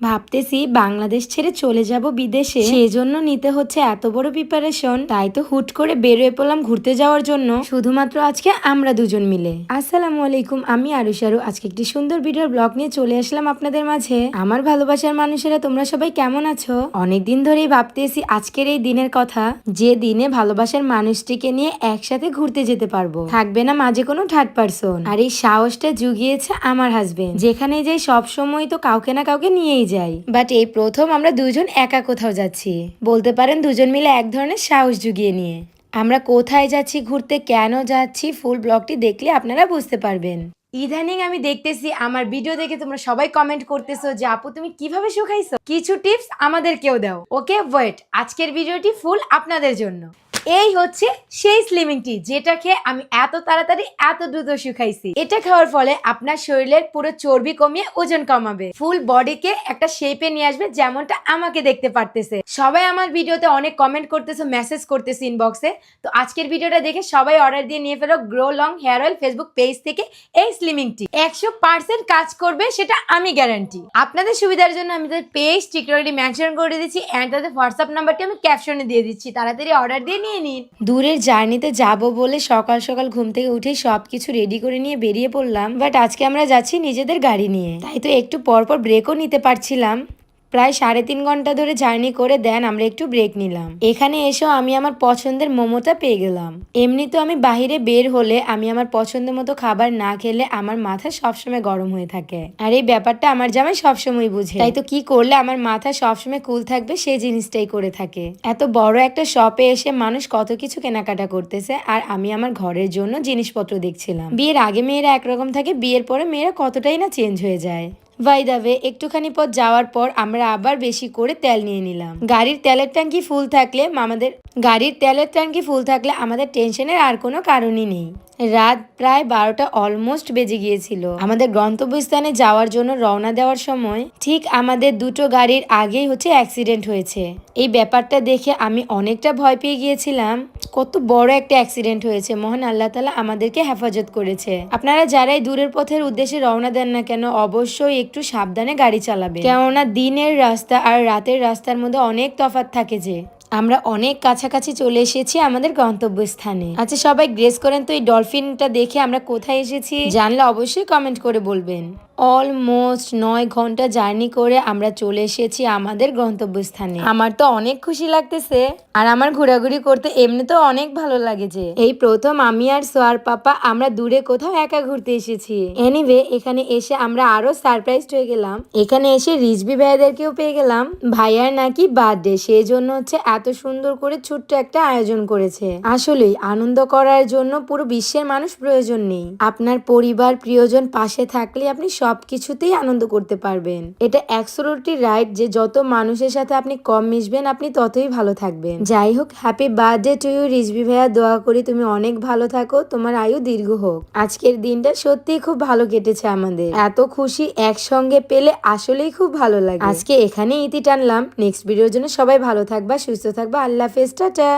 ভাবতেছি বাংলাদেশ ছেড়ে চলে যাব বিদেশে, সেজন্য নিতে হচ্ছে এত বড় প্রিপারেশন। তাই তো হুট করে বেরোয় পড়লাম ঘুরতে যাওয়ার জন্য, শুধুমাত্র আজকে আমরা দুজন মিলে। আসসালামু আলাইকুম, আমি আরুশারু। আজকে একটি সুন্দর ভিডিওর ব্লগ নিয়ে চলে আসলাম আপনাদের মাঝে। আমার ভালোবাসার মানুষেরা, তোমরা সবাই কেমন আছো? অনেকদিন ধরেই ভাবতেছি আজকের এই দিনের কথা, যে দিনে ভালোবাসার মানুষটিকে নিয়ে একসাথে ঘুরতে যেতে পারবো, থাকবে না মাঝে কোনো থার্ড পারসন। আর এই সাহসটা জুগিয়েছে আমার হাজবেন্ড। যেখানে যাই সব সময় তো কাউকে না কাউকে নিয়েই যাই, বাট এই প্রথম আমরা দুজন একা কোথাও যাচ্ছি। বলতে পারেন দুজন মিলে এক ধরনের সাহস জুগিয়ে নিয়ে। আমরা কোথায় যাচ্ছি, ঘুরতে কেন যাচ্ছি, ফুল ব্লগটি দেখলে আপনারা বুঝতে পারবেন। ইদানিং আমি দেখতেছি আমার ভিডিও দেখে তোমরা সবাই কমেন্ট করতেছো যে আপু তুমি কিভাবে শুকাইছো, কিছু টিপস আমাদেরকেও দাও। ওকে ওয়েট, আজকের ভিডিওটি ফুল আপনাদের জন্য। এই হচ্ছে সেই স্লিমিং টি, যেটা খেয়ে আমি এত তাড়াতাড়ি এত দ্রুত শুকাইছি। এটা খাওয়ার ফলে আপনার শরীরের পুরো চর্বি কমিয়ে ওজন কমাবে, ফুল বডিকে একটা শেপে নিয়ে আসবে, যেমনটা আমাকে দেখতে পারতেছে। সবাই আমার ভিডিওতে অনেক কমেন্ট করতেছে, মেসেজ করতেছে ইনবক্সে। তো আজকের ভিডিওটা দেখে সবাই অর্ডার দিয়ে নিয়ে ফেলো grow long hair oil Facebook page থেকে। এই স্লিমিং টি 100% কাজ করবে, সেটা আমি গ্যারান্টি। আপনাদের সুবিধার জন্য আমি তাদের পেজ টিকটকে মেনশন করে দিচ্ছি, এন্ড তাদের হোয়াটসঅ্যাপ নাম্বারটি আমি ক্যাপশনে দিয়ে দিচ্ছি। তাড়াতাড়ি অর্ডার দিয়ে নিয়ে নিন। দূরের জার্নিতে যাব বলে সকাল সকাল ঘুম থেকে উঠে সবকিছু রেডি করে নিয়ে বেরিয়ে পড়লাম, বাট আজকে আমরা যাচ্ছি নিজেদের গাড়ি নিয়ে। তাই তো একটু পরপর ব্রেকও নিতে পারছিলাম। প্রায় 3.5 ঘন্টা ধরে জার্নি করে দেন আমরা একটু ব্রেক নিলাম। এখানে এসেও আমি আমার পছন্দের মোমোটা পেয়ে গেলাম। এমনি তো আমি বাহিরে বের হলে আমি আমার পছন্দের মতো খাবার না খেলে আমার মাথা সবসময় গরম হয়ে থাকে, আর এই ব্যাপারটা আমার জামাই সবসময় বুঝে। তাই তো কি করলে আমার মাথা সবসময় কুল থাকবে সেই জিনিসটাই করে থাকে। এত বড় একটা শপে এসে মানুষ কত কিছু কেনাকাটা করতেছে, আর আমি আমার ঘরের জন্য জিনিসপত্র দেখছিলাম। বিয়ের আগে মেয়েরা একরকম থাকে, বিয়ের পরে মেয়েরা কতটাই না চেঞ্জ হয়ে যায়। বাই দা ওয়ে, একটুখানি পথ যাওয়ার পর আমরা আবার বেশি করে তেল নিয়ে নিলাম। গাড়ির তেলের ট্যাঙ্কি ফুল থাকলে আমাদের টেনশনের আর কোনো কারণই নেই। রাত প্রায় 12টা অলমোস্ট বেজে গিয়েছিল। আমাদের গন্তব্যস্থানে যাওয়ার জন্য রওনা দেওয়ার সময় ঠিক আমাদের দুটো গাড়ির আগেই হচ্ছে অ্যাক্সিডেন্ট হয়েছে। এই ব্যাপারটা দেখে আমি অনেকটা ভয় পেয়ে গিয়েছিলাম। কত বড় একটা অ্যাক্সিডেন্ট হয়েছে, মহান আল্লাহ তাআলা আমাদেরকে হেফাজত করেছে। আপনারা যারাই দূরের পথের উদ্দেশ্যে রওনা দেন না কেন, অবশ্যই একটু সাবধানে গাড়ি চালাবেন, কেননা দিনের রাস্তা আর রাতের রাস্তার মধ্যে অনেক তফাৎ থাকে। যে আমরা অনেক কাছাকাছি চলে এসেছি আমাদের গন্তব্যস্থানে। আচ্ছা সবাই গ্রেস করেন তো এই ডলফিনটা দেখে আমরা কোথায় এসেছি, জানলে অবশ্যই কমেন্ট করে বলবেন। অলমোস্ট 9 ঘন্টা জার্নি করে আমরা চলে এসেছি আমাদের গন্তব্যস্থানে। আমার তো অনেক খুশি লাগতেছে, আর আমার ঘোরাঘুরি করতে এমনিতেও অনেক ভালো লাগে। যে এই প্রথম আমি আর সোয়ার পাপা আমরা দূরে কোথাও একা ঘুরতে এসেছি। এনিওয়ে, এখানে এসে আমরা আরো সারপ্রাইজড হয়ে গেলাম। এখানে এসে রিজবি ভাইয়াদেরকেও পেয়ে গেলাম। ভাইয়ার নাকি বার্থডে, সেই জন্য হচ্ছে এত সুন্দর করে ছোট্ট একটা আয়োজন করেছে। আসলেই আনন্দ করার জন্য পুরো বিশ্বের মানুষ প্রয়োজন নেই, আপনার পরিবার প্রিয়জন পাশে থাকলে আপনি সবকিছুতেই আনন্দ করতে পারবেন। এটা অ্যাবসলিউটলি রাইট যে যত মানুষের সাথে আপনি কম মিশবেন আপনি ততই ভালো থাকবেন। যাই হোক, happy birthday to you Rizvi ভাইয়া। দোয়া করি তুমি অনেক ভালো থাকো, তোমার আয়ু দীর্ঘ হোক। আজকের দিনটা সত্যিই খুব ভালো কেটেছে আমাদের। এত খুশি একসঙ্গে পেলে আসলেই খুব ভালো লাগে। আজকে এখানেই ইতি টানলাম। নেক্সট ভিডিওর জন্য সবাই ভালো থাকবা, সুস্থ থাকবা। আল্লাহ হাফেজ, টাটা।